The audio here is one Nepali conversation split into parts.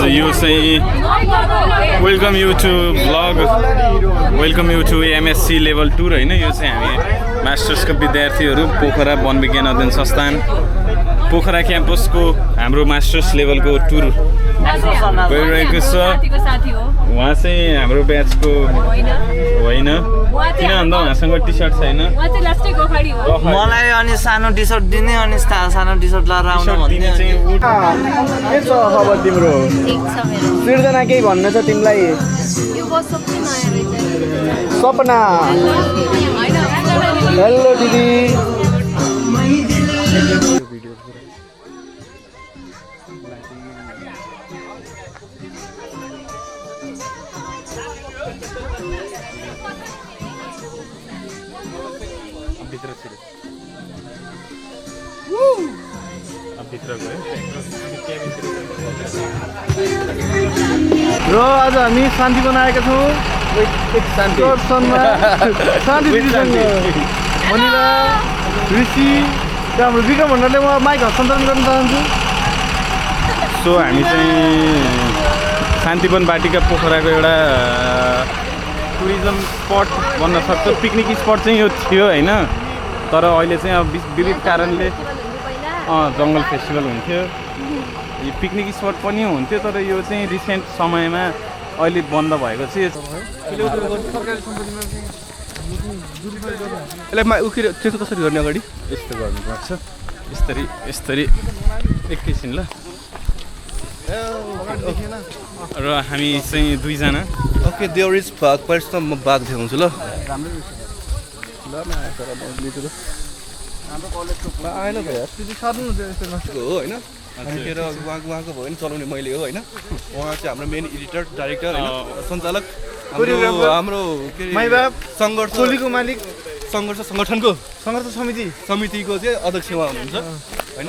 यो चाहिँ welcome you to vlog, welcome you to MSc level 2 होइन। यो चाहिँ हामी मास्टर्सका विद्यार्थीहरू पोखरा वन विज्ञान अध्ययन संस्थान पोखरा क्याम्पसको हाम्रो मास्टर्स लेभलको टुर गइरहेको छ। उहाँ चाहिँ हाम्रो ब्याचको होइन, किन भन्दा उहाँसँग टी सर्ट छैन। मलाई अनि सानो टी सर्ट दिने अनि सानो टी सर्ट लगाएर आउनु भन्ने। के छ खबर तिम्रो? सृजना केही भन्नु छ तिमीलाई? सपना हेलो दिदी। र आज हामी शान्ति बनाएका छौँ शान्ति दिदीसँग मनिला ऋषि र हाम्रो विक्रम भण्डारले म माइक हस्तान्तरण गर्न चाहन्छु। सो हामी चाहिँ शान्तिवन बाटिका पोखराको एउटा टुरिज्म स्पट भन्न सक्छ। पिकनिक स्पट चाहिँ यो थियो होइन, तर अहिले चाहिँ अब विविध कारणले जङ्गल फेस्टिभल हुन्थ्यो, यो पिकनिक स्पट पनि हुन्थ्यो, तर यो चाहिँ रिसेन्ट समयमा अहिले बन्द भएको छ। यसलाई उखेर त्यसो कसरी गर्ने? अगाडि यस्तो गर्नुपर्छ, यस्तरी एकैछिन ल। र हामी चाहिँ दुईजना। ओके, देयर इज बाघ पर्छ त म बाघ देखाउँछु ल। आएन भयो हो होइन, अनिखेर उहाँको भयो नि चलाउने मैले हो होइन। उहाँ चाहिँ हाम्रो मेन एडिटर डाइरेक्टर होइन, सञ्चालक हाम्रो के अरे सङ्घर्षको मालिक, सङ्गठनको सङ्घर्ष समितिको चाहिँ अध्यक्ष उहाँ हुनुहुन्छ होइन।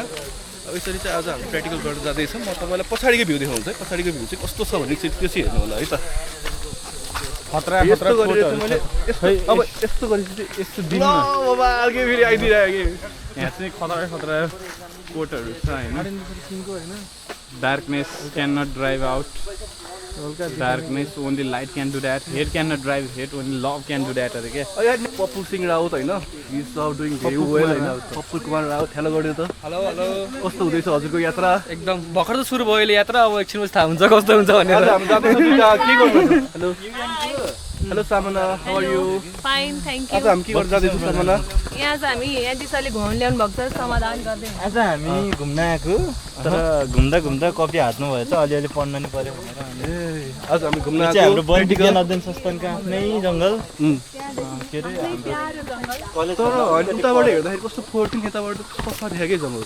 अब यसरी चाहिँ आज हामी प्र्याक्टिकल गरेर जाँदैछौँ। म तपाईँलाई पछाडिको भ्यू देखाउँछु है। पछाडिको भ्यू चाहिँ कस्तो छ भने चाहिँ त्यो चाहिँ हेर्नु होला है त। खतरा मैले अब यस्तो गरेपछि यस्तो दिन बाबा अर्कै फेरि आइदिइरहेको कि यहाँ चाहिँ खतरा कोटहरू छ होइन। Darkness can not drive out, darkness only light can do that, hate can not drive hate, only love can do that अरे क्या। पप्पु सिंह राउत होइन, he is doing very well होइन। पप्पु कुमार राउत हेलो गर्यो त। हेलो कस्तो हुँदैछ हजुरको यात्रा? एकदम भर्खर त सुरु भयो यात्रा, अब एकछिन थाहा हुन्छ कस्तो हुन्छ भनेर। के गर्नु? Hello Samana, how are you? Fine, thank आज यू। हामी के गर्न जाँदैछौँ सामना? यहाँ चाहिँ हामी यहाँ दिशाले घुमाउनु ल्याउनु भएको छ, समाधान गर्दै। आज हामी घुम्न आएको, तर घुम्दा घुम्दा कपी हात्नु भएछ, अलिअलि पढ्न नि पर्यो भनेर। आज हामी घुम्न चाहिँ हाम्रो वन विज्ञान अध्ययन संस्थानको आफ्नै जङ्गल के अरे तर उताबाट हेर्दाखेरि कस्तो फोहोर थियो, यताबाट सफा देखाएकै जङ्गल,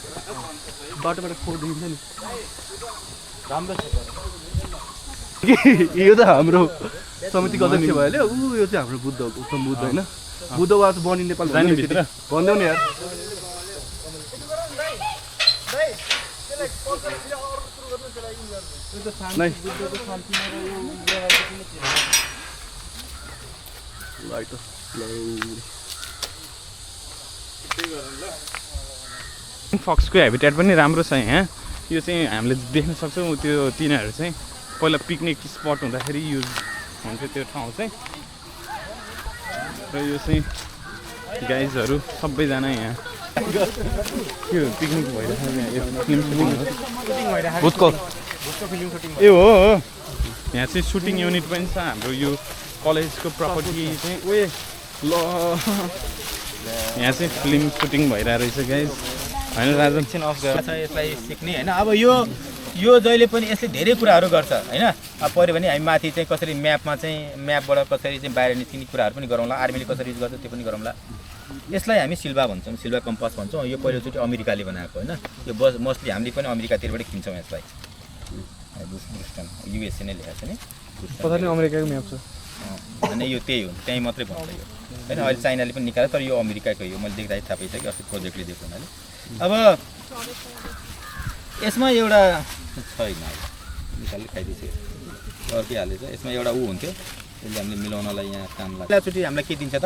बाटोबाट फोहोर देखिन्छ नि। राम्रो छ। यो त हाम्रो समितिको अध्यक्ष भइहाल्यो। यो चाहिँ हाम्रो बुद्ध गौतम बुद्ध होइन। बुद्धवाद बनी नेपाल भनिदेऊ नि यार। फक्सको हेबिटेट पनि राम्रो छ यहाँ। यो चाहिँ हामीले देख्न सक्छौँ, त्यो तिनीहरू चाहिँ पहिला पिकनिक स्पट हुँदाखेरि युज हुन्थ्यो त्यो ठाउँ चाहिँ। र यो चाहिँ गाइजहरू सबैजना यहाँ त्यो पिकनिक भइरहेको फिल्म सुटिङ ए हो। यहाँ चाहिँ सुटिङ युनिट पनि छ हाम्रो यो कलेजको प्रपर्टी चाहिँ उयो ल। यहाँ चाहिँ फिल्म सुटिङ भइरहेको रहेछ गाइज होइन राजन? यसलाई सिक्ने होइन। अब यो जहिले पनि यसले धेरै कुराहरू गर्छ होइन। अब पऱ्यो भने हामी माथि चाहिँ कसरी म्यापबाट कसरी चाहिँ बाहिर निस्किने कुराहरू पनि गरौँला, आर्मीले कसरी युज गर्छ त्यो पनि गरौँला। यसलाई हामी सिल्भा भन्छौँ, सिल्भा कम्पास भन्छौँ। यो पहिलोचोटि अमेरिकाले बनाएको होइन। यो मोस्टली हामीले पनि अमेरिकातिरबाट किन्छौँ यसलाई। युएसए नै लेखाएको छ नि, पता नि अमेरिकाको म्याप छ होइन। यो त्यही हो, त्यहीँ मात्रै भन्छ यो होइन। अहिले चाइनाले पनि निकाल्यो, तर यो अमेरिकाको यो मैले देख्दाखेरि थाहा पाइसकेँ अस्ति प्रोजेक्टले दिएको हुनाले। अब यसमा एउटा छैन, निकाल्ने खाइदिन्छ अर्कै हालेछ। यसमा एउटा ऊ हुन्थ्यो, यसले हामीले मिलाउनलाई यहाँ काम लाग्छ। पहिलाचोटि हामीलाई के दिन्छ त?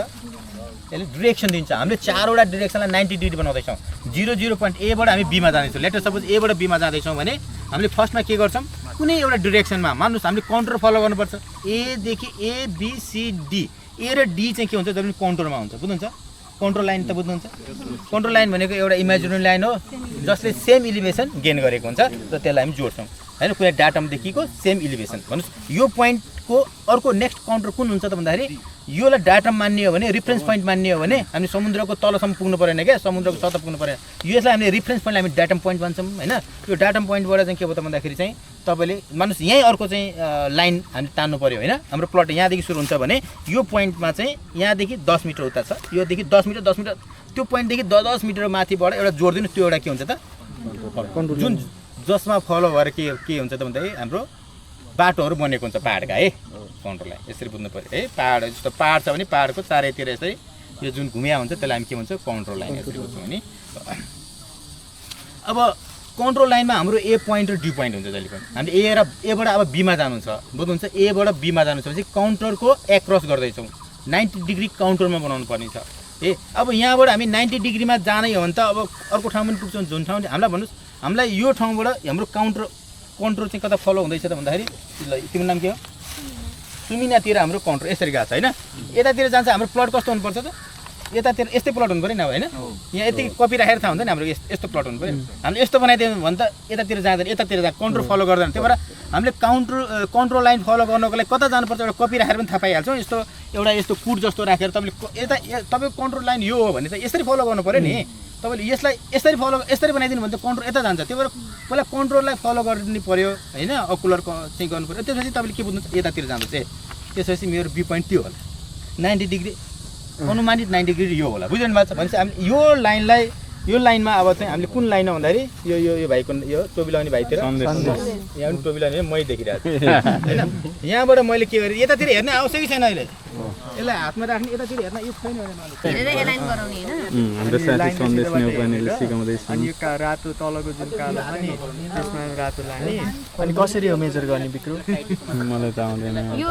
यसले डिरेक्सन दिन्छ। हामीले 4वटा डिरेक्सनलाई 90 डिग्री बनाउँदैछौँ। 0 0 पोइन्ट एबाट हामी बीमा जाँदैछौँ। लेटर सपोज एबाट बीमा जाँदैछौँ भने हामीले फर्स्टमा के गर्छौँ? कुनै एउटा डिरेक्सनमा मान्नुहोस् हामीले कन्ट्रोल फलो गर्नुपर्छ एदेखि ABCD ए र डी चाहिँ के हुन्छ जब पनि कन्ट्रोलमा हुन्छ बुझ्नुहुन्छ कन्ट्रोल लाइन त बुझ्नुहुन्छ कन्ट्रोल लाइन भनेको एउटा इमेजिनरी लाइन हो जसले सेम इलिभेसन गेन गरेको हुन्छ र त्यसलाई हामी जोड्छौँ हैन कुनै डाटामदेखिको सेम इलिभेसन भन्नुहोस् यो पोइन्टको अर्को नेक्स्ट काउन्टर कुन हुन्छ त भन्दाखेरि योलाई डाटम मान्ने हो भने रिफरेन्स पोइन्ट मान्ने हो भने हामी समुद्रको तलसम्म पुग्नु परेन क्या समुद्रको सतह पुग्नु परेन यसलाई हामीले रिफरेन्स पोइन्टलाई हामी डाटम पोइन्ट भन्छौँ हैन यो डाटम पोइन्टबाट चाहिँ के हो त भन्दाखेरि चाहिँ तपाईँले मान्नुहोस् यहीँ अर्को चाहिँ लाइन हामी तान्नु पऱ्यो होइन हाम्रो प्लट यहाँदेखि सुरु हुन्छ भने यो पोइन्टमा चाहिँ यहाँदेखि 10 मिटर उता छ योदेखि 10 मिटर त्यो पोइन्टदेखि 10 मिटर माथिबाट एउटा जोडिदिनु त्यो एउटा के हुन्छ त जुन जसमा फलो भएर के हुन्छ त भन्दाखेरि हाम्रो बाटोहरू बनेको हुन्छ पाहाडका है कन्ट्रोललाई यसरी बुझ्नु पऱ्यो है पाहाड जस्तो पाहाड छ भने पाहाडको चारैतिर यसरी यो जुन घुमिया हुन्छ त्यसलाई हामी के भन्छ कन्ट्रोल लाइन यसरी बुझ्छौँ नि अब कन्ट्रोल लाइनमा हाम्रो ए पोइन्ट र डी पोइन्ट हुन्छ जहिले पनि हामीले ए र एबाट अब बीमा जानु छ बुझ्नुहुन्छ एबाट बीमा जानु छ भने काउन्टरको एक्रस गर्दैछौँ 90 डिग्री काउन्टरमा बनाउनु पर्ने छ अब यहाँबाट हामी 90 डिग्रीमा जानै हो भने त अब अर्को ठाउँ पनि पुग्छौँ जुन ठाउँ हामीलाई भन्नुहोस् हामीलाई यो ठाउँबाट हाम्रो कन्ट्रोल चाहिँ कता फलो हुँदैछ त भन्दाखेरि ल तिम्रो नाम के हो सुमिनातिर हाम्रो कन्ट्रोल यसरी गएको छ होइन यतातिर जान्छ हाम्रो प्लट कस्तो हुनुपर्छ त यतातिर यस्तै प्लट हुनु पऱ्यो नि होइन यहाँ यति कपी राखेर थाहा हुँदैन हाम्रो यस्तो प्लट हुनु पऱ्यो हामीले यस्तो बनाइदियो भने त यतातिर जाँदैन यतातिर कन्ट्रोल फलो गर्दैन त्यही भएर हामीले कन्ट्रोल लाइन फलो गर्नको लागि कता जानुपर्छ एउटा कपी राखेर पनि थाहा पाइहाल्छौँ यस्तो एउटा यस्तो कुट जस्तो राखेर तपाईँले तपाईँको कन्ट्रोल लाइन यो हो भने चाहिँ यसरी फलो गर्नु पऱ्यो नि तपाईँले यसलाई यसरी बनाइदिनु भने त कन्ट्रोल यता जान्छ त्यही भएर पहिला कन्ट्रोललाई फलो गरिदिनु पऱ्यो होइन अकुलर चाहिँ गर्नु पऱ्यो त्यसपछि तपाईँले के बुझ्नुहुन्छ यतातिर जाँदा चाहिँ त्यसपछि मेरो बी पोइन्ट त्यो होला 90 डिग्री अनुमानित 90 डिग्री यो होला बुझ्नु भएको छ भनेपछि हामीले यो लाइनमा अब चाहिँ हामीले कुन लाइनमा भन्दाखेरि यो भाइको यो टोपी लगाउने भाइतिर यहाँ पनि टोपी लगाउने मै देखिरहेको छु होइन यहाँबाट मैले के गरेँ यतातिर हेर्ने आवश्यकै छैन अहिले यसलाई हातमा राख्ने यतातिर हेर्न यो छैन हाम्रो साथी सन्देश नेउपानेले सिकाउँदैछ अनि यो रातो तलको जुन कालो पनि त्यसमा रातो लाने अनि कसरी हो मेजर गर्ने बिक्रो मलाई त आउँदैन यो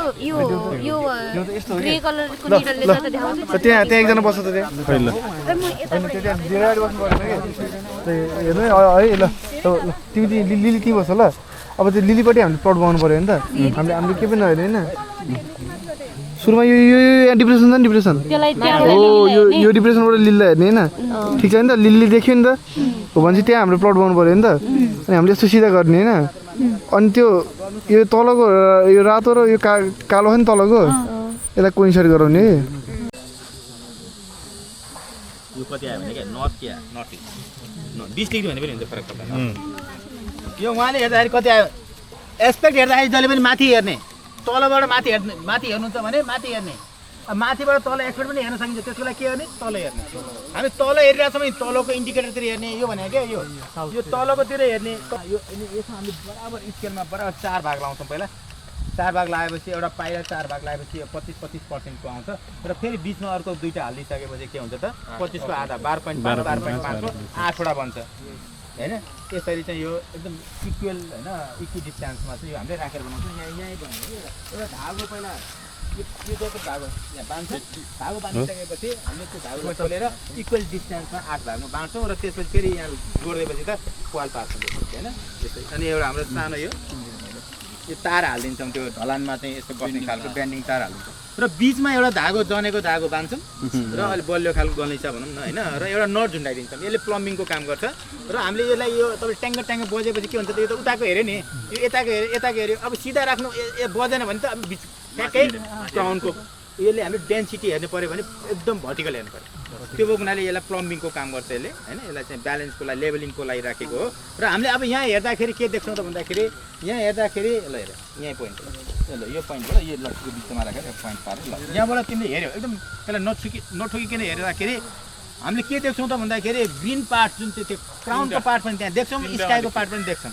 ग्रे कलरको निडलले गर्दा देखाउँछ त्यहाँ एकजना बस्छ त त्यहाँ पहिला त्यहाँ डिराइड बस्नु पर्दैन कि हेर्नु है ल तिमी लिली त्यहीँ बस्छ ल अब त्यो लिलीपट्टि हामीले प्लट बनाउनु पऱ्यो नि त हामीले के पनि नहेर्ने होइन सुरुमा यो डिप्रेसन छ नि डिप्रेसन हो यो डिप्रेसनबाट लिलीलाई हेर्ने होइन ठिक छ नि त लिली देख्यो नि त हो भने चाहिँ त्यहाँ हाम्रो प्लट बनाउनु पऱ्यो नि त अनि हामीले यस्तो सिधा गर्ने होइन अनि त्यो यो तलको यो रातो र यो कालो छ नि तलको यसलाई कोइन्साइड गराउने यो कति आयो भने क्या नर्थ 20 डिग्री भने पनि हुन्छ फरक पर्दैन यो उहाँले हेर्दाखेरि कति आयो एस्पेक्ट हेर्दाखेरि जहिले पनि माथि हेर्ने तलबाट माथि हेर्नुहुन्छ भने माथि हेर्ने माथिबाट तल एक्सपेक्ट पनि हेर्न सकिन्छ त्यसको लागि के गर्ने तल हेर्ने हामी तल हेरिरहेको छौँ भने तलको इन्डिकेटरतिर हेर्ने यो भनेको क्या यो तलकोतिर हेर्ने यो यसमा हामीले बराबर स्केलमा बराबर 4 भाग लाउँछौँ पहिला 4 भाग लगाएपछि एउटा पाइला 4 भाग लगाएपछि 25% आउँछ र फेरि बिचमा अर्को दुईटा हालिदिइसकेपछि के हुन्छ त 25 को आधा 12.5 12.5 8वटा बन्छ हैन त्यसरी चाहिँ यो एकदम इक्वल हैन इक्वल डिस्टेन्समा चाहिँ यो हामीले राखेर बनाउँछौँ यहीँ बनाउँछौँ एउटा धागो पहिला यो जस्तो धागो यहाँ बाँध्छ धागो बाँधिसकेपछि हामीले त्यो धागो खोलेर इक्वल डिस्टेन्समा 8 भागमा बाँड्छौँ र त्यसपछि फेरि यहाँ जोडिदिएपछि त पाल पार्छ हैन त्यसै अनि एउटा हाम्रो सानो यो तार हालिदिन्छौँ त्यो ढलानमा चाहिँ यस्तो बस्ने खालको ब्यान्डिङ तार हालिदिन्छौँ र बिचमा एउटा धागो जनेको धागो बाँध्छौँ र अलिक बलियो खालको गलैँचा भनौँ न होइन र एउटा नट झुन्डाइदिन्छौँ यसले प्लम्बिङको काम गर्छ र हामीले यसलाई यो तपाईँ ट्याङ्ग बजेपछि के हुन्छ त यो त उताको हेऱ्यो नि यो यताको हेऱ्यो अब सिधा राख्नु बजेन भने त अब बिच ठ्याक्कै ग्राउन्डको यसले हामीले डेन्सिटी हेर्नु पऱ्यो भने एकदम भर्टिकल हेर्नु पऱ्यो त्यो हुनाले यसलाई प्लम्बिङको काम गर्छ यसले होइन यसलाई चाहिँ ब्यालेन्सको लागि लेभलिङको लागि राखेको हो र हामीले अब यहाँ हेर्दाखेरि के देख्छौँ त भन्दाखेरि यहाँ हेर्दाखेरि ल हेर यहीँ पोइन्ट ल यो पोइन्टबाट यो लक्ष्यको बिचमा राखेर पोइन्ट पारेर ल यहाँबाट तिमीले हेऱ्यौ एकदम त्यसलाई नठोकिकन हेर्दाखेरि हामीले के देख्छौँ त भन्दाखेरि ग्रिन पार्ट जुन चाहिँ त्यो क्राउनको पार्ट पनि त्यहाँ देख्छौँ स्काईको पार्ट पनि देख्छौँ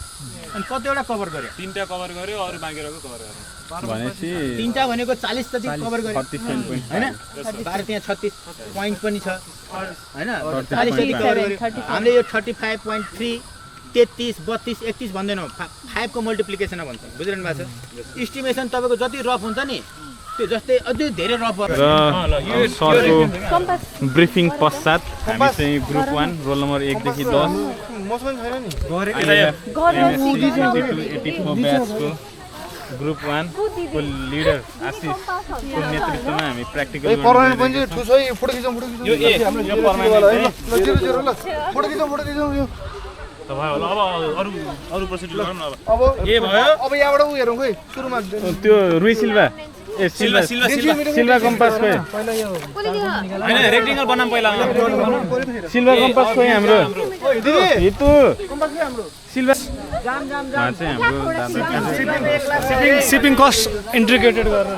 अनि कतिवटा कभर गर्यो 3टा कभर गर्यो अरू बाँकी रहेको कभर गर्यो भनेपछि 3टा भनेको 40 जति कभर गर्यो 36 पोइन्ट हैन बारे त्यहाँ 36 पोइन्ट पनि छ हैन 40 जति कभर गर्यो हामीले यो 35.3 33 32 31 भन्दैनौँ 5 को मल्टिप्लिकेसन भन्छ बुझिरहनु भएको छ एस्टिमेसन तपाईँको जति रफ हुन्छ नि त्यो जस्तै अझै धेरै रफ र सरको ब्रिफिङ पश्चात हामी चाहिँ ग्रुप 1 रोल नम्बर 1 देखि 10 मसँग छैन नि ब्याचको ग्रुप 1 को लिडर आशिषको नेतृत्वमा हामी प्र्याक्टिकल पर्मानेन्ट पनि ठुसो फोटो खिचौँ यो पर्मानेन्ट ल जिरो ल फोटो खिचौँ यो भयो होला अब अरु प्रोसिड गरौँ न अब के भयो अब यहाँबाट उ हेरौँ खोइ सुरुमा त्यो रुई सिल्भा सिल्भा कम्पास खोइ हैन रेक्टेंगल बनाम पहिला सिल्भा कम्पास खोइ हाम्रो दिदी हितु कम्पास के हाम्रो सिल्भा चाहिँ हाम्रो शिपिङ कस्ट इन्टिग्रेटेड गरेर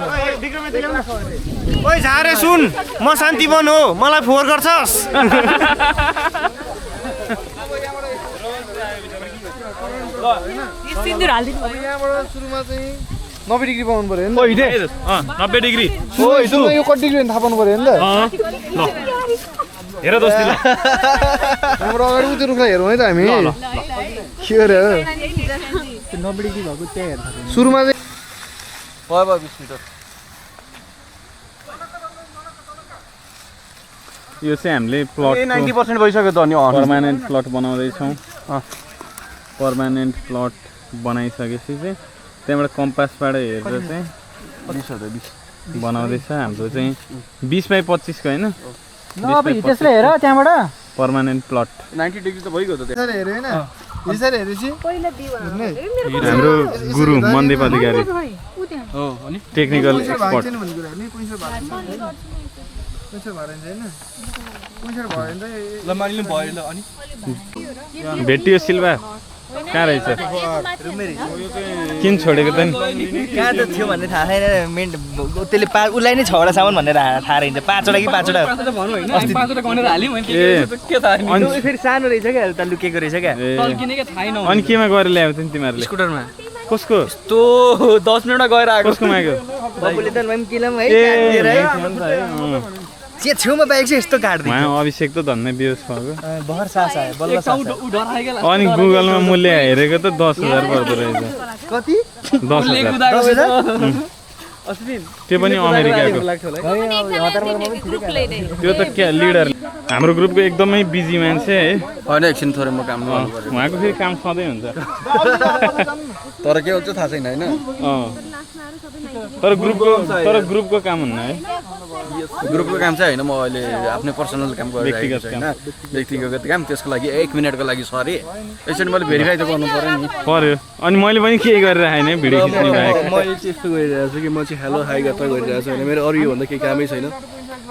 ओइ झारे सुन म शान्तिवन हो मलाई फोहोर गर्छस् सिन्दुर हाल्दिनु भयो यहाँबाट सुरुमा चाहिँ 90 डिग्री पाउनु पर्यो नि 90 डिग्री सुरुमा यो कति डिग्री थाहा पाउनु पर्यो नि त ल हेर दोस्ती ल हाम्रो अगाडि उति रुखलाई हेरौँ है त हामी के अरे 90 डिग्री भएको त्यहाँ हेर्छ सुरुमा चाहिँ भयो 20 मिटर यो चाहिँ हामीले प्लट 90% भइसक्यो त अनि पर्मानेन्ट प्लट बनाउँदैछौँ पर्मानेन्ट प्लट बनाइसकेपछि चाहिँ त्यहाँबाट कम्पासबाट हेरेर चाहिँ 20 बनाउँदैछ हाम्रो चाहिँ 20/25 को होइन त्यसले हेर त्यहाँबाट पर्मानेन्ट प्लट 90 डिग्री त भइगयो त यसरी हेऱ्यो होइन यसरी हेरेपछि हाम्रो गुरु मनदीप अधिकारी हो अनि टेक्निकल एक्सपर्ट छैन भन्ने कुरा नि पैसा भएर होइन पैसा भयो भने चाहिँ ल मानिलिउँ भयो ल अनि भेटियो सिल्भा कहाँ रहेछ किन छोडेको त नि कहाँ त थियो भन्ने थाहा छैन मेन त्यसले उसलाई नै 6वटा सामान भनेर थाहा रहन्छ 5वटा कि 5वटा फेरि सानो रहेछ क्या त लुकेको रहेछ क्या अनि केमा गएर ल्याएको थियो तिमीहरूले स्कुटरमा कसको यस्तो 10 मिनटमा गएर आएको कसको माग्यो बाबुले त मैले किनम है ए छेउमा बाइक चाहिँ यस्तो काट्दै उहाँ अभिषेक त धन्ने बेहोस भएको भर सास आयो बल्ल सास अनि गुगलमा मूल्य हेरेको त 10,000 पर्दो रहेछ कति 10,000 त्यो पनि अमेरिकाको त्यो त क्या लिडर हाम्रो ग्रुपको एकदमै बिजी मान्छे है होइन एकछिन थोरै म काम गर्नु उहाँको फेरि काम सधैँ हुन्छ तर के हुन्छ थाहा छैन हैन तर ग्रुपको काम हुन्न है ग्रुपको काम चाहिँ हैन म अहिले आफ्नै पर्सनल काम गरिरहेको छु हैन व्यक्तिगत काम त्यसको लागि 1 मिनेटको लागि सरी एकछिन मैले भेरिफाई त गर्नु पर्यो अनि मैले पनि के गरिरहेको हैन भिडियो खिच्ने बाहेक म चाहिँ यस्तो गरिरहेको छु कि म चाहिँ हेलो हाई गर्दा गरिरहेको छु हैन मेरो अरु यो भन्दा केही कामै छैन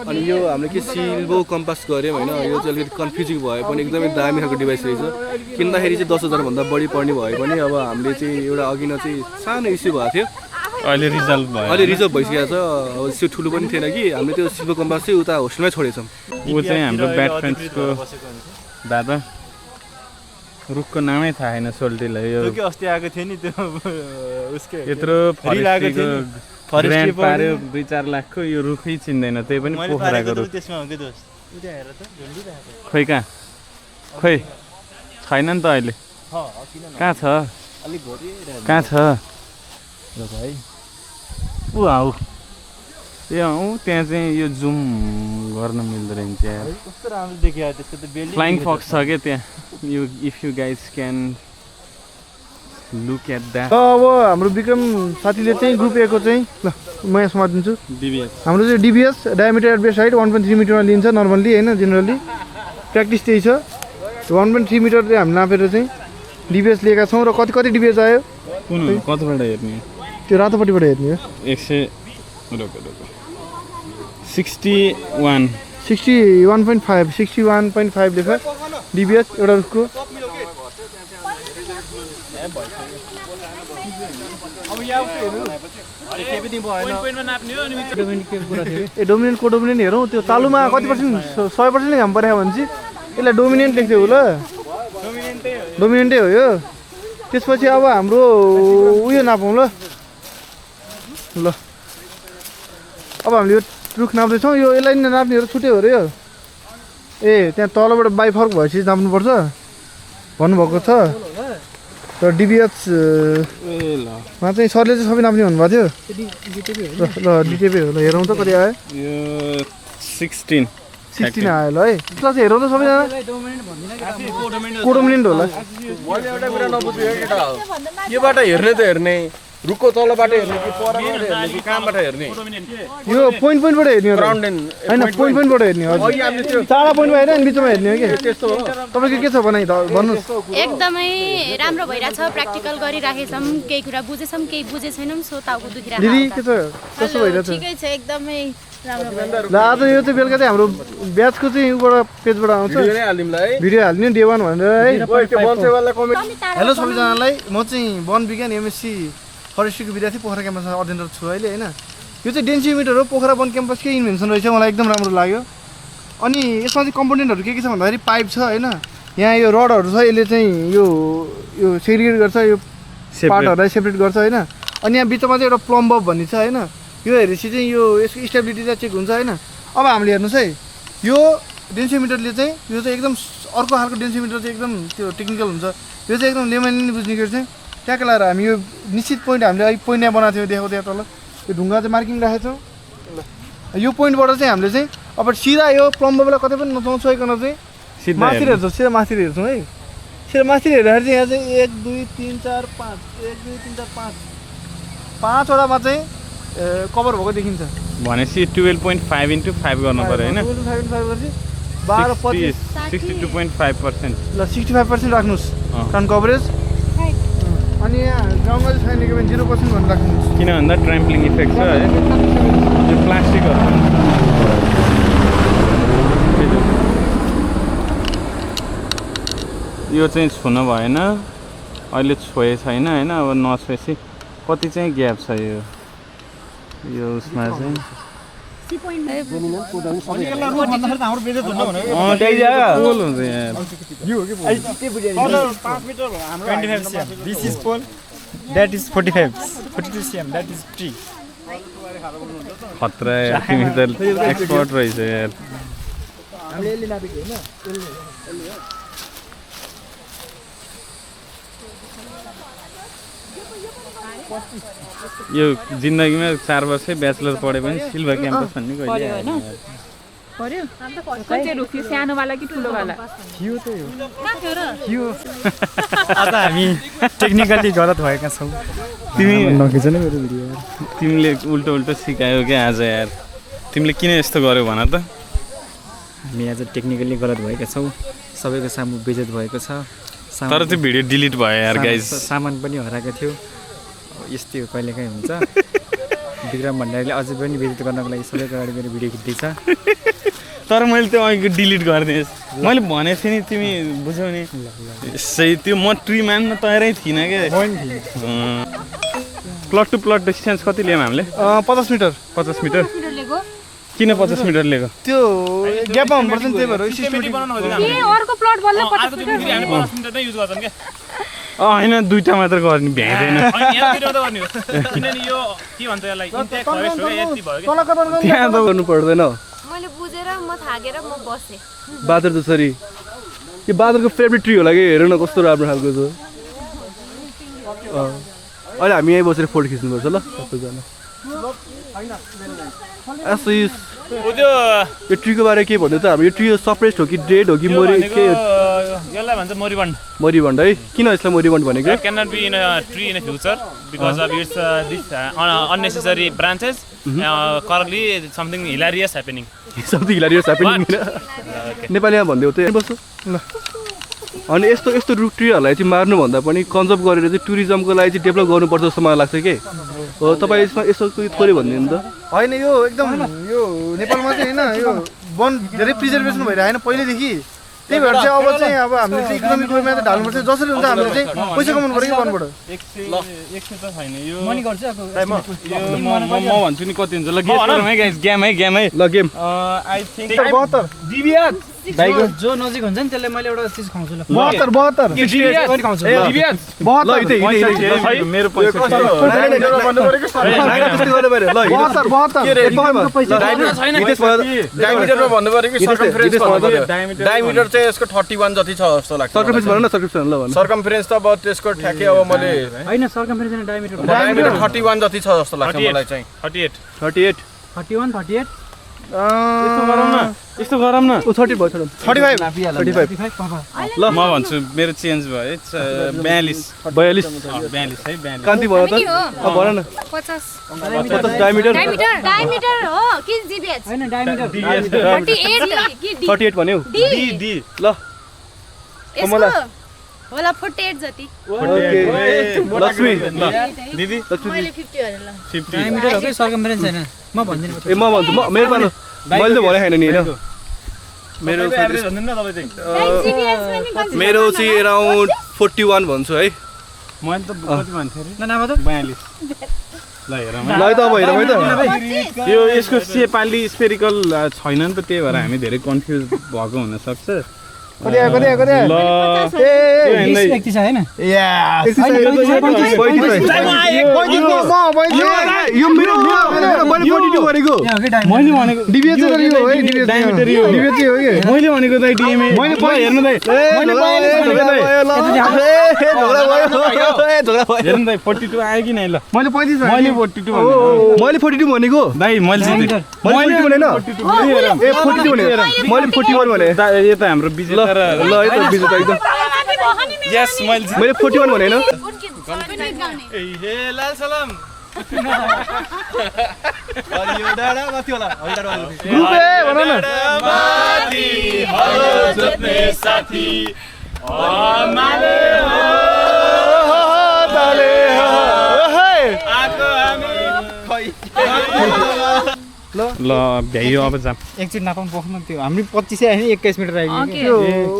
अनि यो हामीले के सिल्भो कम्पास गर्यौँ हैन यो चाहिँ अलिकति कन्फ्युजिङ भए पनि एकदमै दामी खालको डिभाइस रहेछ किन्दाखेरि चाहिँ 10,000 भन्दा बढी पर्ने भए पनि अब हामीले चाहिँ एउटा अघि न चाहिँ सानो इस्यु भएको थियो अहिले रिजल्भ भयो अहिले रिजल्भ भइसकेको छ अब त्यो ठुलो पनि थिएन कि हामीले त्यो सिल्भो कम्पास चाहिँ उता होस्टेलमै छोडेछौँ ऊ चाहिँ हाम्रो ब्याड फ्रेन्ड्सको दादा रुखको नामै थाहा छैन सोल्टीलाई यो अस्ति आएको थियो नि त्यो उसको यत्रो फरेस्टको ग्रान्ड पार्यो 2-4 लाखको यो रुखै चिन्दैन त्यही पनि पोखराको रुख त्यसमा हो के दोस्त उता हेर त झुन्डिरहेको खोइ कहाँ खोइ छैन नि त अहिले कहाँ छ कहाँ छ ल भाइ ऊ आऊ ए त्यहाँ चाहिँ यो जुम गर्न मिल्दो रहेछ कस्तो राम्रो देखियो त्यसको त बेली फ्लाइङ फक्स छ क्या त्यहाँ you if you guys can look at that अब हाम्रो विक्रम साथीले चाहिँ ग्रुप ए को चाहिँ ल म यहाँ समातिदिन्छु हाम्रो चाहिँ DBS diameter at best height 1.3 मिटरमा लिन्छ नर्मल्ली होइन जेनरली प्र्याक्टिस त्यही छ 1.3 मिटर चाहिँ हामी नापेर चाहिँ डिबिएस लिएका छौँ र कति कति डिबिएस आयो कुन कतिबाट हेर्ने त्यो रातोपट्टिबाट हेर्ने हो 61.5 लेख डिबिएस एउटा रुखको ए डोमिनेन्ट कोडोमिनेन्ट हेरौँ त्यो चालुमा कति पर्सेन्ट 100% घाम परेको भनेपछि यसलाई डोमिनेन्ट लेख्थ्यो हो ल डोमिनेन्टै हो यो त्यसपछि अब हाम्रो उयो नापौँ ल ल अब हामीले यो रुख नाप्दैछौँ यो यसलाई नाप्नेहरू छुट्यो अरे यो ए त्यहाँ तलबाट बाइफर्क भएपछि नाप्नुपर्छ भन्नुभएको छ र डिबिएचमा चाहिँ सरले चाहिँ सबै नाप्ने भन्नुभएको थियो ल डिटेपी हो ल हेरौँ त कति आयो यो 16 16 आयो ल है त्यसलाई चाहिँ हेरौँ त सबैजना कोडोमिनेन्ट होला मैले एउटा कुरा नबुझेँ केटा हो केबाट हेर्ने त हेर्ने रुखको तलबाट हेर्ने कि परबाट हेर्ने कि कहाँबाट हेर्ने यो पोइन्टबाट हेर्ने हो ग्राउन्ड हैन पोइन्टबाट हेर्ने हो चाडा पोइन्टमा हेर्ने अनि बिचमा हेर्ने हो कि त्यस्तो हो तपाईँको के छ भनाइ त भन्नुहोस् एकदमै राम्रो भइरहेछ प्र्याक्टिकल गरिराखेछौँ केही कुरा बुझेछौँ केही बुझे छैनौँ सो टाउको दुखिरहेको दिदी के छ कस्तो भइरहेछ ठिकै छ एकदमै राम्रो ल आज यो चाहिँ बेलुका चाहिँ हाम्रो ब्याचको चाहिँ उबाट पेजबाट आउँछ भिडियो नै हालिदिउँला है भिडियो हाल्ने डे 1 भनेर है ओइ त्यो बन्सेवाललाई कमेन्ट हेलो सबैजनालाई म चाहिँ वन विज्ञान एमएससी फरेस्ट्रीको विद्यार्थी पोखरा क्याम्पसमा अध्ययनरत छु अहिले होइन यो चाहिँ डेन्सिमिटर हो पोखरा वन क्याम्पसकै इन्भेन्सन रहेछ मलाई एकदम राम्रो लाग्यो अनि यसमा चाहिँ कम्पोनेन्टहरू के छ भन्दाखेरि पाइप छ होइन यहाँ यो रडहरू छ यसले चाहिँ यो सेग्रिगेट गर्छ यो पार्टहरूलाई सेपरेट गर्छ होइन अनि यहाँ बिचमा चाहिँ एउटा प्लम बब भन्ने छ होइन यो हेरेपछि चाहिँ यो यसको स्टेबिलिटी चाहिँ चेक हुन्छ होइन अब हामीले हेर्नुहोस् है यो डेन्सिमिटरले चाहिँ यो चाहिँ एकदम अर्को खालको डेन्सिमिटर चाहिँ एकदम त्यो टेक्निकल हुन्छ यो चाहिँ एकदम लेमनले बुझ्ने गरी चाहिँ ट्याक लाएर हामी यो निश्चित पोइन्ट हामीले अहिले पोइन्ट यहाँ बनाएको थियौँ देखाएको त्यहाँ तल यो ढुङ्गा चाहिँ मार्किङ राखेको छौँ यो पोइन्टबाट चाहिँ हामीले चाहिँ अब सिधा यो प्लम बबलाई कतै पनि नचाउँछुइकन चाहिँ माथि हेर्छौँ सिधा माथि हेर्छौँ है सिधा माथि हेर्दाखेरि चाहिँ यहाँ चाहिँ 1 2 3 4 5 1 2 3 4 5 5वटामा चाहिँ कभर भएको देखिन्छ भनेपछि 12.5 × 5 गर्नु पर्यो होइन 12 25 62.5% ल 65% राख्नुहोस् टन कभरेज अनि यहाँ ग्राउन्डमा चाहिँ छैन कि 0% भनेर राख्नुहोस् किन भन्दा ट्राम्पलिङ इफेक्ट छ है यो प्लास्टिकहरू यो चाहिँ छुन भएन अहिले छोए छैन होइन अब नछोएपछि कति चाहिँ ग्याप छ यो उसमा चाहिँ This is pole, that is 45, 42 cm, that is tree. खतरा यार तिमी त एक्सपर्ट रहेछ यार यो जिन्दगीमा 4 वर्षै ब्याचलर पढे पनि सिल्भर क्याम्पस भन्ने कहिले आएन पर्यो कति रुख थियो सानोवाला कि ठुलोवाला थियो त यो आज हामी टेक्निकली गलत भएका छौँ तिमी नखिच नै मेरो भिडियो तिमीले उल्टो उल्टो सिकायो क्या आज यार तिमीले किन यस्तो गर्यौ भन त हामी आज टेक्निकली गलत भएका छौँ सबैको सामु बेइज्जत भएको छ तर त्यो भिडियो डिलिट भयो यार गाइस सामान पनि हराएको थियो यस्तै हो कहिलेकाहीँ हुन्छ विक्रम भण्डारीले अझै पनि बेइज्जत गर्नको लागि सबैको अगाडि मेरो भिडियो खिच्दैछ तर मैले त्यो अघि डिलिट गरिदिएँ मैले भनेको थिएँ नि तिमी बुझ्यौ नि सही त्यो म ट्री मान्न तयारै थिइनँ क्या प्लट टु प्लट डिस्टेन्स कति लियौँ हामीले 50 मिटर 50 मिटर किन 50 मिटर लिएको त्यो ग्यापमा हुनुपर्छ नि त्यही भएर सिस्टमेटिक अर्को प्लट बल्ल 50 मिटर युज गर्छौँ क्या होइन दुईटा मात्र गर्ने भ्याइँदैन किनभने यो के भन्छ यसलाई इन्ट्याक्ट फरेस्ट हो यति भयो कि त्यहाँ त गर्नु पर्दैन मैले बुझेर म थाकेर म बसेँ बादर जसरी यो बादरको फेभरेट ट्री होला कि हेर न कस्तो राम्रो खालको छ अहिले हामी यहीँ बसेर फोटो खिच्नुपर्छ ल सबैजना यस्तो यो ट्रीको बारे के भन्दै त हाम्रो यो ट्री सप्रेस्ट हो कि डेड हो कि मरि के यसलाई भन्छ मोरिबन्ड मरिबन्ड है किन यसलाई मरिबन्ड भनेको can not be in a tree in a future because of it's this unnecessary branches currently something hilarious happening something hilarious happening नेपालीमा भन्दै हो त्यही बस्छु ल अनि यस्तो यस्तो रुख ट्रीहरूलाई चाहिँ मार्नुभन्दा पनि कन्जर्भ गरेर चाहिँ टुरिज्मको लागि चाहिँ डेभलप गर्नुपर्छ जस्तो मलाई लाग्छ कि हो तपाईँ यसमा यसो थोरै भनिदिनु त होइन यो एकदम यो नेपालमा चाहिँ होइन यो वन धेरै प्रिजर्भेसन भइरहेको होइन पहिल्यैदेखि त्यही भएर चाहिँ अब चाहिँ अब हामीले चाहिँ इकोनोमिक वेमा त ढाल्नुपर्छ जसरी हुन्छ हामीले चाहिँ पैसा कमाउनु पऱ्यो कि वनबाट एक त छैन यो म भन्छु नि कति हुन्छ ल गेस गरौँ है गाइस गेम है ल गेम आई थिङ्क 72 दिव्याज भाइको जो नजिक हुन्छ नि त्यसले मैले एउटा चिज खुवाउँछु ल 72 पनि खुवाउँछु ए दिव्याज ल इतै मेरो पैसा डायमिटरमा भन्नु पर्यो कि सर्कमफरेन्स भन्नु पर्यो डायमिटर चाहिँ यसको 31 जति छ जस्तो लाग्छ सर्कमफरेन्स भन न सर्कमफरेन्स ल भन सर्कमफरेन्स त अब त्यसको ठ्याक्कै अब मैले हैन सर्कमफरेन्स अनि डायमिटर 31 जति छ जस्तो लाग्छ मलाई चाहिँ 38 38 31 38 यस्तो गरौँ न 30 भयो छोड 35 ल म भन्छु मेरो चेन्ज भयो है 42 है 42 कान्ति भयो त भन न 50 50 डायमिटर डायमिटर हो कि जीबीएच हैन डायमिटर 48 कि डी 38 भन्यौ डी ल यसको होला 48 जति लक्ष्मी दिदी मैले 50 अरे ल 50 डायमिटर हो कि सर्कम्फरेन्स छैन म भन्दिनु ए म भन्छु मेरो पालो मैले त भने छैन नि हैन मेरो जीबीएच पनि मेरो चाहिँ अराउन्ड 41 भन्छु है मैले त कति भन्थे रे नभए त 42 ल हेरौँ है। ल है त अब हेरौँ है त यो यसको सेपाली स्पेरिकल छैन नि त त्यही भएर हामी धेरै कन्फ्युज भएको हुन सक्छ कति आयो ल ए 20 व्यक्ति छ हैन यो मेरो मैले 42 गरेको मैले भनेको डिबिएच हो है डिबिएच डायमिटर यो डिबिएच हो कि मैले भनेको दाइ डिएमए मैले हेर्नु दाइ मैले 42 भनेको दाइ हेर्नु दाइ 42 आयो कि नै ल मैले 35 मैले 42 भनेको मैले 42 भनेको दाइ मैले जिते मैले 42 भनेन ए 42 भने मैले 41 भने यो त हाम्रो विजेता र ल है त बिजु त एकदम यस मैले 41 भने हैन ए लाल सलाम यो डाडा माथि होला ग्रुप ए भन न माथि हलो जोत्ने साथी माले ताले आको हामी ल भ्याइयो अब जाम एकचोटि नापाउनु पोख्नु त्यो हाम्रो 25 आयो नि 21 मिटर आइयो कि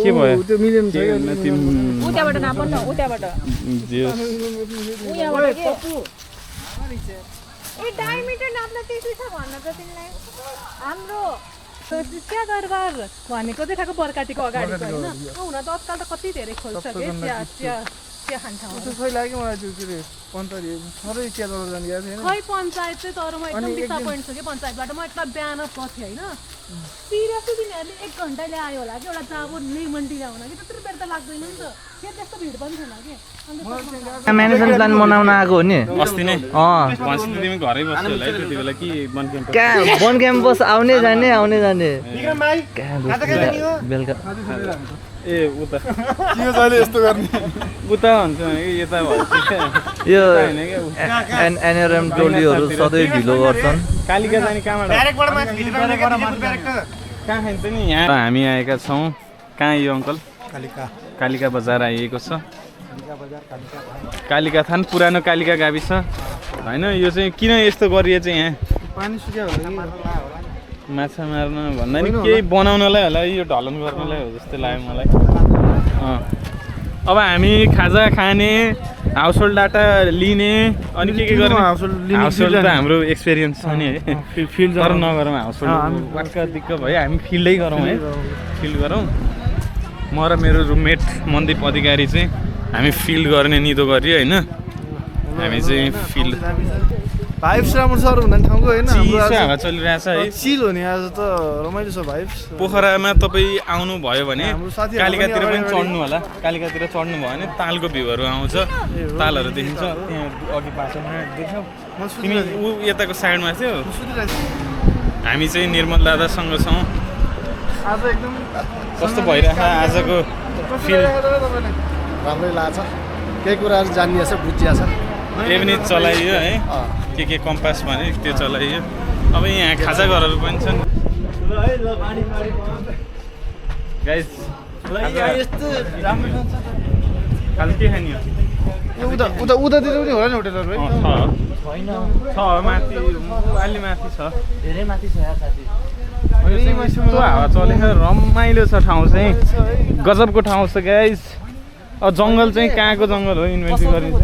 के भयो त्यो मिलियन छ उताबाट नापन न उताबाट उयाबाट के ए डायमिटर नाप्न त्यति छ भन्न त तिमीलाई हाम्रो चिया दरबार भनेको चाहिँ ठ्याक्क बरकाटीको अगाडिको होइन हुन त आजकल त कति धेरै खोलिसके चिया खान्छ खै लाग्यो मलाई त्यो के रे पन्तरी सबै चिया दर जान गएको थिएन खै पञ्चायत चाहिँ तर म एकदम डिसअपोइन्ट छु कि पञ्चायतबाट म यता बिहान पर्थेँ होइन सिरियसली तिनीहरूले 1 घन्टा ल्यायो होला कि एउटा चाबो लेमन्टी ल्याउन कि त्यत्रो बेर त लाग्दैन नि त त्यहाँ त्यस्तो भिड पनि छैन कि म्यानेजमेन्ट प्लान बनाउन आएको हो नि अस्ति नै भन्छ तिमी घरै बस्छौ होला है त्यति बेला कि वन क्याम्पस कहाँ वन क्याम्पस आउने जाने बेलुका ए उता के जहिले यस्तो गर्ने उता भन्छ भने यता भन्छ यो हैन के एनआरएम टोलीहरू सधैँ ढिलो गर्छन् कालिका जाने कहाँबाट कहाँ खान्छ नि यहाँ हामी आएका छौँ कहाँ यो अङ्कल कालिका बजार आइएको छ कालिका थान पुरानो कालिका गाविस होइन यो चाहिँ किन यस्तो गरिए चाहिँ यहाँ पानी सुक्यो होला माछा मार्न भन्दा नि केही बनाउनलाई होला यो ढलन गर्नलाई हो जस्तो लाग्यो मलाई अब हामी खाजा खाने हाउस होल्ड डाटा लिने अनि के गर्ने हाउस होल्ड त हाम्रो एक्सपिरियन्स छ नि है फिल्ड गरौँ नगरौँ हाउस होल्ड वाक्क दिक्क भयो हामी फिल्डै गरौँ है फिल्ड गरौँ म र मेरो रुममेट मन्दिप अधिकारी चाहिँ हामी फिल्ड गर्ने निदो गरियो होइन हामी चाहिँ फिल्ड भाइब्स राम्रो छ भन्ने ठाउँको होइन चिसो हावा चलिरहेछ है चिल हो नि आज त रमाइलो छ भाइब्स पोखरामा तपाईँ आउनु भयो भने कालिकातिर पनि चढ्नु होला कालिकातिर चढ्नु भयो भने तालको भ्यूहरू आउँछ तालहरू देखिन्छ त्यहाँ अघि पाछामा देख्छौ तिमी ऊ यताको साइडमा थियौ हामी चाहिँ निर्मल दादासँग छौँ आज एकदम कस्तो भइरहेछ आजको फिल्ड राम्रै लाग्छ केही कुराहरू जानिएको छ बुझिया छ त्यही पनि चलाइयो है के कम्पास भने त्यो चलाइयो अब यहाँ खाजा घरहरू पनि छन् गाइस यस्तो राम्रो खाजा के खाने हो उतातिर पनि होला नि होटेलहरू है छ माथि अलि माथि छ धेरै माथि छ यार साथी कस्तो हावा चलेको रमाइलो छ ठाउँ चाहिँ गजबको ठाउँ छ गाइस अब जङ्गल चाहिँ कहाँको जङ्गल हो इन्भेन्ट गरिन्छ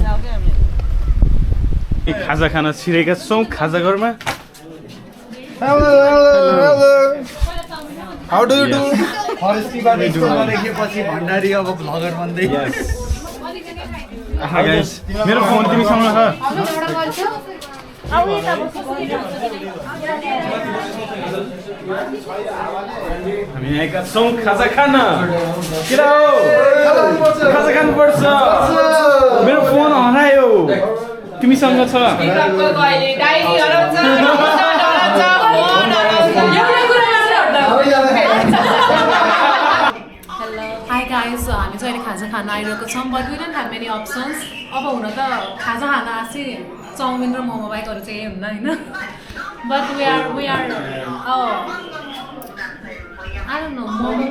खाजा खान छिरेका छौँ खाजा घरमा हाउ डु यु डु फरेस्टीबाट यस्तो नलेखेपछि भण्डारी अब भ्लगर बन्दै गाइस मेरो फोन तिमीसँग छ हामी आएका छौँ खाजा खान किन हो खाजा खानुपर्छ मेरो फोन हरायो तिमीसँग छ गाइस हामी चाहिँ अहिले खाजा खान आइरहेको छौँ but we don't have many options अब हुन त खाजा खान आसी चाउमिन र मोमो बाहेकहरू चाहिँ हुन्न होइन but we are I don't know momo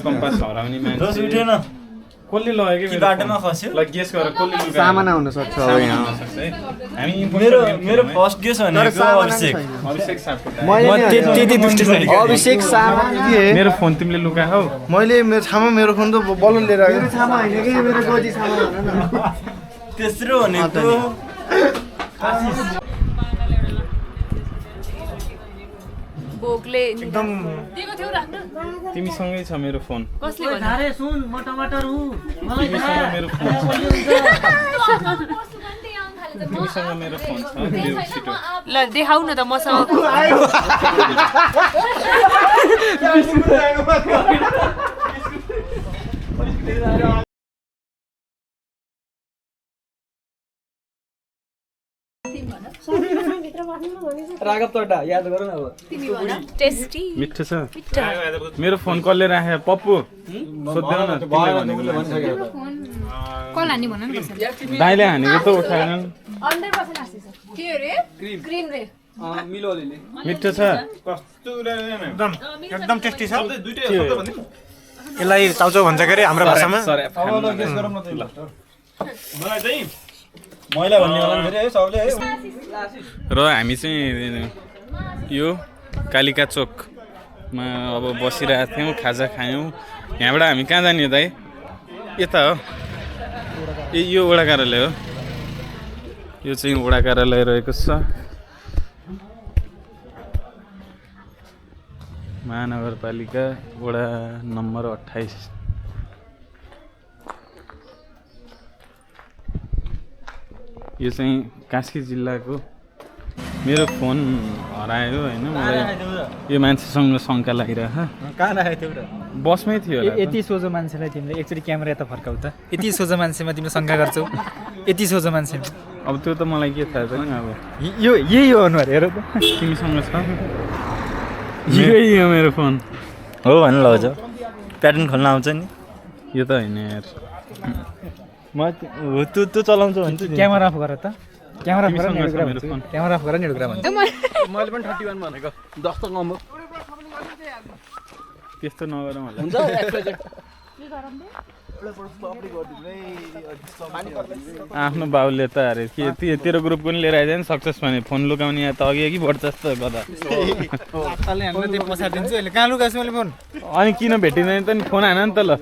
compass हराउने मान्छे कसले लग्यो कि बाटोमा फस्यो ल गेस गर कसले लुगा सामाना हुन सक्छ अब यहाँ हामी मेरो फर्स्ट गेस भनेको अभिषेक अभिषेक सापकोटा मैले त्यति दुष्ट छैन अभिषेक सामान के मेरो फोन तिमीले लुका हौ मैले मेरो छामा मेरो फोन त बल्ल लिएर आयो मेरो छामा हैन के मेरो गोजी छामा भन न तेस्रो भनेको भोकले एकदम दिएको थियो राख्न तिमीसँगै छ मेरो फोन कसले भन्यो सुन म टमाटर हुँ तिमीसँग मेरो फोन छ तिमीसँग मेरो फोन छ देऊ छिटो ल देखाउ न त मसँग राघव तोटा याद गरौँ अब तिमी भन टेस्टी मिठो छ मेरो फोन कसले राखे पप्पु सोध्देऊ न तिमीले भनेको कल हान्ने भन न दाइले हानेको त उठाएन अन्डर बसेर आसिस के रे ग्रीन रे मिलो अलिअलि मिठो छ एकदम टेस्टी छ यसलाई चाउचाउ भन्छ के अरे हाम्रो भाषामा मलाई चाहिँ मैला भन्ने होला नि फेरि है सबले है र हामी चाहिँ यो कालिका चोकमा अब बसिरहेको थियौँ खाजा खायौँ यहाँबाट हामी कहाँ जाने दाइ यता हो ए यो वडा कार्यालय हो यो चाहिँ वडा कार्यालय रहेको छ महानगरपालिका वडा नम्बर 28 यो चाहिँ कास्की जिल्लाको मेरो फोन हरायो होइन मलाई यो मान्छेसँग शङ्का लागिरहेको कहाँ राखेको थियो र बसमै थियो होला यति सोझो मान्छेलाई तिमीले एकचोटि क्यामेरा यता फर्काउ त यति सोझो मान्छेमा तिमीले शङ्का गर्छौ यति सोझो मान्छे अब त्यो त मलाई के थाहा छैन अब यो यही हो अनुहार हेर त तिमीसँग छ यही हो मेरो फोन हो भन्नु लग्छ प्याटर्न खोल्न आउँछ नि यो त होइन यार म त्यो चलाउँछु भने क्यामेरा अफ गर त क्यामेरा अफ गर तिमीसँग छ नि मेरो फोन क्यामेरा अफ गर नि कुरा भन्छ मैले पनि 31 भनेको 10 त कम हो त्यस्तो नगरौँ होला हुन्छ आफ्नो बाउले त अरे के तेरो ग्रुप पनि लिएर आइज नि सक्सेस भने फोन लुकाउने यहाँ त अघि बढ्छ जस्तो गर्दा कहाँ लुकाछु मैले फोन अनि किन भेटिँदैन त नि फोन हान नि त ल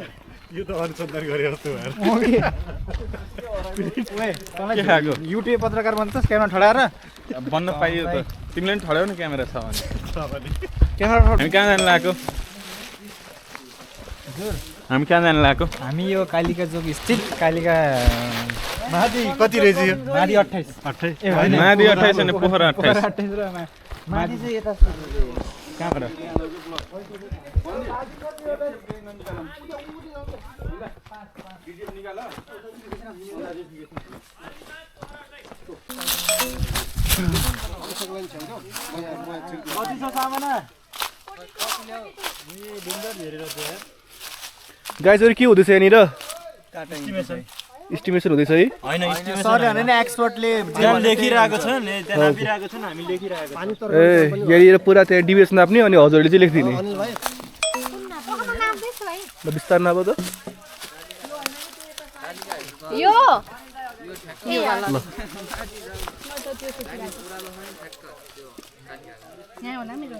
यो त अनुसन्धान गरे जस्तो के खाएको युट्युब पत्रकार भन्छस् क्यामेरा ठडाएर बन्न पाइयो त तिमीले पनि ठड्याउ न क्यामेरा छ भने क्यामेरा हामी कहाँ जानु लागेको हामी कहाँ जानु लागेको हामी यो कालिका चोक स्थित कालिका माथि कति रहेछ यो माथि 28 माथि 28 अनि पोखरा 28 28 र माथि चाहिँ यता कहाँबाट गाइजहरु के हुँदैछ यहाँनिर एस्टिमेसन हुँदैछ है होइन सर भने नि एक्सपर्टले त्यहाँ लेखिरहेको छ नि त्यहाँ नापिरहेको छ नि हामी लेखिरहेको ए यहाँनिर पुरा त्यहाँ डिभिएस नाप्ने अनि हजुरले चाहिँ लेखिदिने ल बिस्तार नाप त यो यहाँ होला मेरो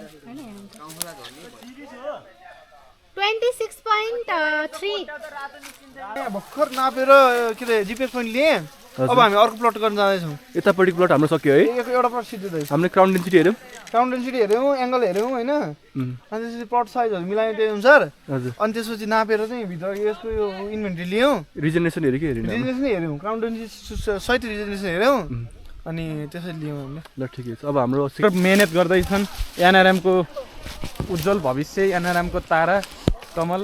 हैन 26.3 भर्खर नापेर के अरे जिपिएस पोइन्ट लिएँ अब हामी अर्को प्लट गर्न जाँदैछौँ यतापट्टि प्लट हाम्रो सक्यो है एउटा प्लट सिद्धिँदैछ हामीले क्राउन डेन्सिटी हेऱ्यौँ क्राउन डेन्सिटी हेऱ्यौँ एङ्गल हेऱ्यौँ होइन अनि त्यसपछि प्लट साइजहरू मिलायो त्यही अनुसार हजुर अनि त्यसपछि नापेर चाहिँ भित्र यसको यो इन्भेन्ट्री लियौँ रिजनेसन हेऱ्यो कि हेरेन रिजनेसन हेऱ्यौँ क्राउन डेन्सिटी सहित रिजनेसन हेऱ्यौँ अनि त्यसरी लियौँ हामीले ल ठिकै छ अब हाम्रो मेहनत गर्दैछन् एनआरएमको उज्जवल भविष्य एनआरएमको तारा कमल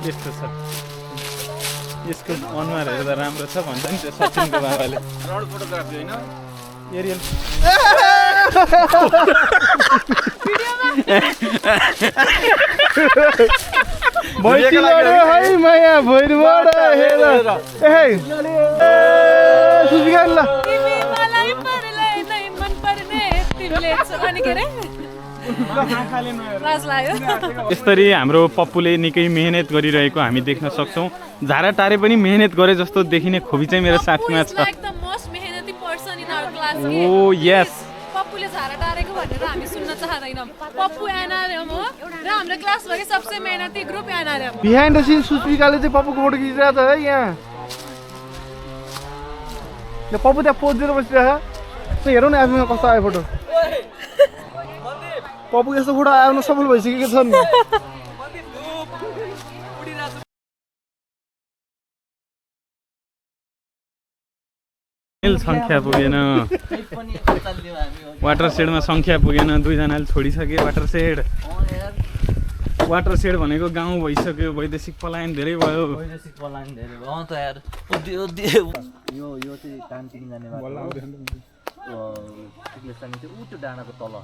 यस्तो छ यसको अनुहार हेर्दा राम्रो छ भन्छ नि त्यो सचिनको बाबाले राउन्ड फोटोग्राफी होइन एरियल है माया भोइबाट हेर ए सुजिका ल तिमी मलाई परलाई नै मन पर्ने तिमीले अनि के रे लाज लाग्यो यसरी हाम्रो पप्पुले निकै मेहनत गरिरहेको हामी देख्न सक्छौँ झारा टारे पनि मेहनत गरे जस्तो देखिने खोपी चाहिँ मेरो साथमा छ लाइक द मोस्ट मेहनती पर्सन इन आवर क्लास ओ यस पप्पुले झारा टारेको भनेर हामी सुन्न चाहदैनौँ पप्पु एनआरएम हो र हाम्रो क्लासभरि सबसे मेहनती ग्रुप एनआरएम हो बिहाइन्ड द सिन सुस्मिकाले चाहिँ पप्पुको फोटो खिचिरहेको छ है यहाँ पप्पु त्यहाँ पोज दिएर बसिरहेको छ हेरौँ न आफूमा कस्तो आयो फोटो पप्पु यस्तो फोटो आउन सफल भइसकेको छ नि सङ्ख्या पुगेन वाटर सेडमा सङ्ख्या पुगेन दुईजनाले छोडिसके वाटर सेड भनेको गाउँ भइसक्यो वैदेशिक पलायन धेरै भयो त यार यो चाहिँ कान्टिङ जाने बाटो उतो डाँडाको तल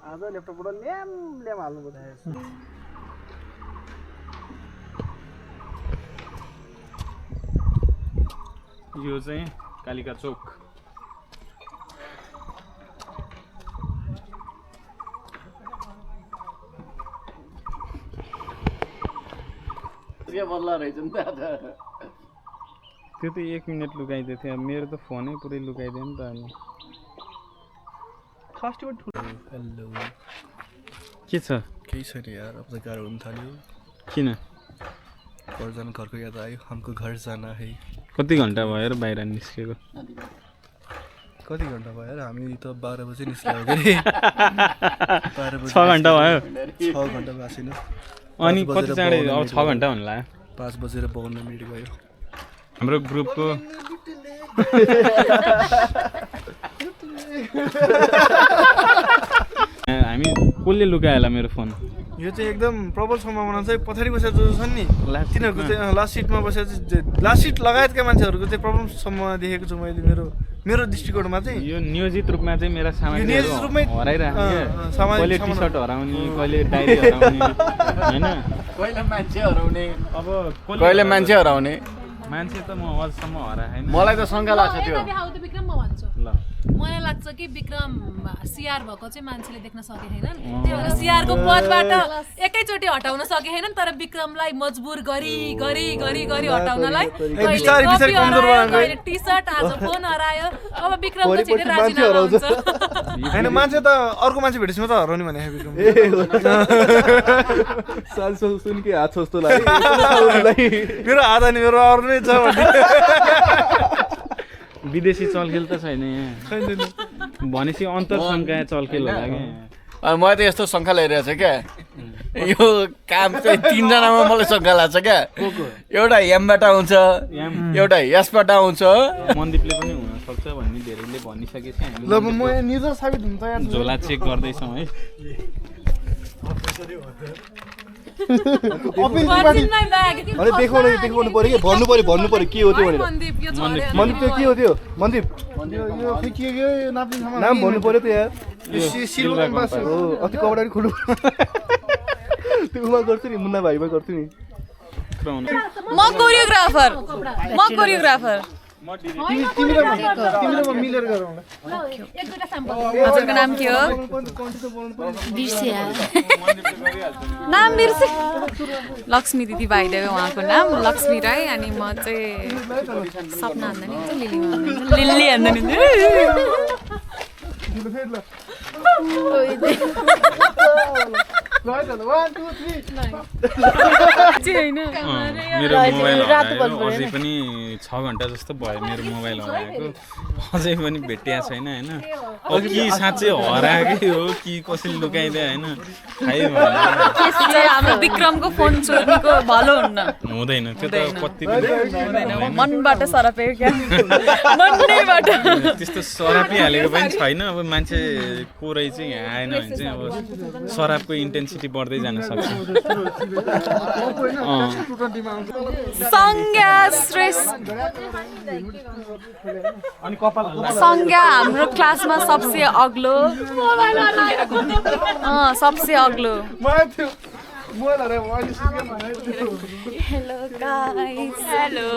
आज ल्यापटपबाट ल्याम हाल्नु यो चाहिँ कालिका चोक त्यो त 1 मिनट लुकाइदिएको थियो मेरो त फोनै पुरै लुकाइदियो नि त अनि हेलो के छ केही छैन यार अब त गाह्रो हुन थाल्यो किन घर जान घरको याद आयो हमको घर जाना है कति घन्टा भयो र बाहिर निस्केको कति घन्टा भयो यार हामी त 12 बजे निस्क्यौँ के 12 बजे 6 घन्टा भयो 6 घन्टा भएको छैन अनि कति चाँडै अब 6 घन्टा हुन लाग्यो 5:52 गयो हाम्रो ग्रुपको हामी कसले लुकायो होला मेरो फोन यो चाहिँ एकदम प्रबल सम्भावना चाहिँ पछाडि बसेर जो छन् नि तिनीहरूको चाहिँ लास्ट सिटमा बसेर चाहिँ लास्ट सिट लगायतका मान्छेहरूको चाहिँ प्रब्लम सम्भावना देखेको छु मैले मेरो दृष्टिकोणमा चाहिँ यो नियोजित रूपमा चाहिँ मेरा सामाजिक हराइरहेको कहिले टी सर्ट हराउने कहिले डायरी हराउने होइन कहिले मान्छे हराउने अब कहिले मान्छे हराउने मान्छे त म अझसम्म हराएन मलाई त शङ्का लाग्छ त्यो विक्रम म भन्छु ल मलाई लाग्छ कि विक्रम सिआर भएको चाहिँ मान्छेले देख्न सके छैनन् त्यही भएर सिआरको पदबाट एकैचोटि हटाउन सके छैनन् तर विक्रमलाई मजबुर गरी हटाउनलाई कहिले टी सर्ट आज फोन हरायो अब विक्रमको छिटै राजीनामा हुन्छ हैन मान्छे त अर्को मान्छे भेटेपछि त हराउने भने विक्रम साल सुन के हात जस्तो लाग्यो मेरो हात अनि मेरो अरू नै छ विदेशी चलखेल त छैन यहाँ भनेपछि अन्तरसङ्घीय चलखेल होला क्या म त यस्तो शङ्का ल्याइरहेको छ क्या यो काम चाहिँ 3 जनामा मलाई शङ्का लाग्छ क्या एउटा एमबाट आउँछ एउटा यसबाट आउँछ मनदीपले पनि हुन सक्छ भन्ने धेरैले भनिसकेछ हामी ल म निर्दोष साबित हुन तयार छु झोला चेक गर्दैछौँ है अरे देखाउनु पर्यो कि भन्नु पर्यो के हो त्यो भनेर मन्दिप त्यो के हो त्यो मन्दिप यो के नाम भन्नु पर्यो त यार सिल्भर पास हो अति कपडा खोल्नु त्यो उमा गर्छु नि मुन्ना भाइमा गर्छु नि म कोरियोग्राफर तिम्रो मिलेर गरौँ हजुरको नाम के हो नाम बिर्से लक्ष्मी दिदी भाइदेव उहाँको नाम लक्ष्मी राई अनि म चाहिँ सपना हान्दैन लिल्ली हान्दैन मेरो मोबाइल हरायो अझै पनि 6 घन्टा जस्तो भयो मेरो मोबाइल हराएको अझै पनि भेटिया छैन होइन अब कि साँच्चै हराएकै हो कि कसैले लुकाइदियो होइन खायो हाम्रो विक्रमको फोन चोर्नेको भलो हुन्न हुँदैन त्यो त कति पनि मनबाट सरापेको क्या मनैबाट त्यस्तो सरापिहालेको पनि छैन अब मान्छे कोरै चाहिँ यहाँ आएन भने चाहिँ अब सरापको इन्टेन्सिटी बढ्दै जान सक्छ संज्ञा हाम्रो क्लासमा सबसे अग्लो सबसे अग्लो हेलो गाइस हेलो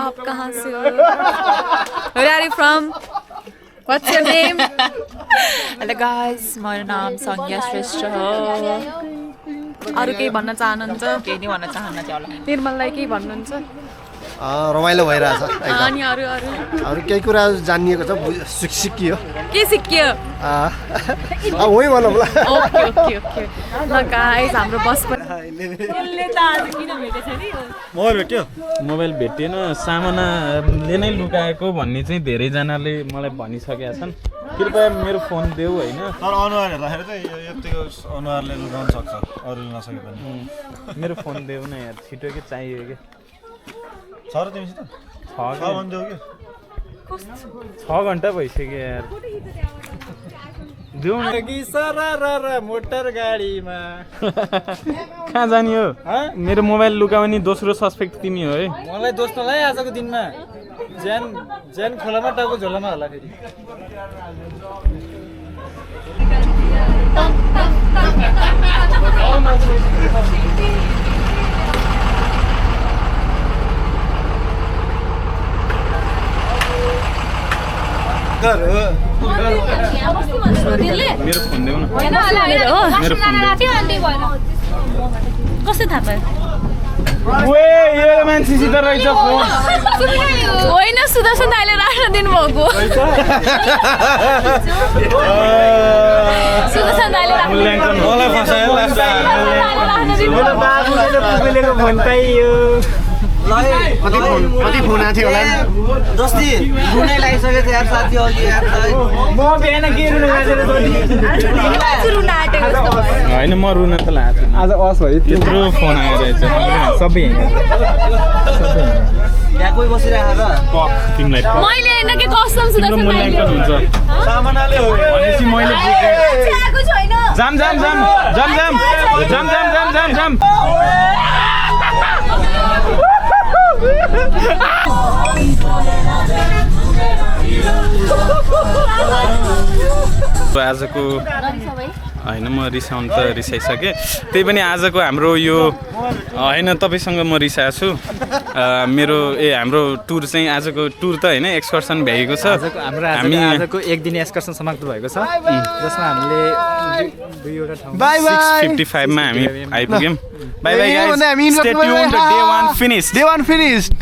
आप कहाँ से हो where are you from what's your name hello guys मेरो नाम संज्ञा श्रेष्ठ हो अरू केही भन्न चाहनुहुन्छ केही नि भन्न चाहन्न थियो होला निर्मललाई केही भन्नुहुन्छ रमाइलो भइरहेछ अनि अरू केही कुरा जानिएको छ सिकियो के सिकियो वही भनौँ ल ओके ओके ओके ल गाइस हाम्रो बस यसले त आज किन भेटेछ नि मोबाइल भेटिएन सामानाले नै लुकाएको भन्ने चाहिँ धेरैजनाले मलाई भनिसकेका छन् कृपया मेरो फोन देऊ होइन तर अनुहार हेर्दाखेरि चाहिँ यतिको अनुहारले लुकाउन सक्छ अरूले नसके पनि मेरो फोन देऊ न यार छिटो के चाहियो कि छ र तिमीसित 6 घन्टा भइसक्यो यार देऊ न कि सरारा मोटर गाडीमा कहाँ जाने हो मेरो मोबाइल लुकाउने दोस्रो सस्पेक्ट तिमी हो है मलाई दोष नलाइ आजको दिनमा ज्यान खोलामा टाउको झोलामा होला फेरि मेरो फोन देऊ न कस्तो थाहा पायो यो मान्छेसित रहेछ फोन होइन सुदर्शन दाइले राख्न दिनुभएको सुदर्शन दाइले मलाई फसायो कति फोन आएको थियो होला जस्ती रुनै लागिसकेको थियो यार साथी अघि यार म बिहान के रुन होइन म रुन त लाग्छ आज अस भयो त्यत्रो फोन आएर रहेछ सबै यहाँ कोही बसिरहेको तिमीलाई मैले होइन के कसम सुदर्शन मूल्याङ्कन हुन्छ सामानाले हो भनेपछि मैले जाम जाम जाम जाम जाम जाम जाम जाम जाम जाम आजको होइन म रिसाउनु त रिसाइसकेँ त्यही पनि आजको हाम्रो यो होइन तपाईँसँग म रिसाएको छु हाम्रो टुर चाहिँ आजको टुर त होइन एक्सकर्सन भ्याएको छ हामी आजको एक दिन एक्सकर्सन समाप्त भएको छ जसमा हामीले 6:55 मा हामी आइपुग्यौँ bye bye guys stay tuned day 1 finished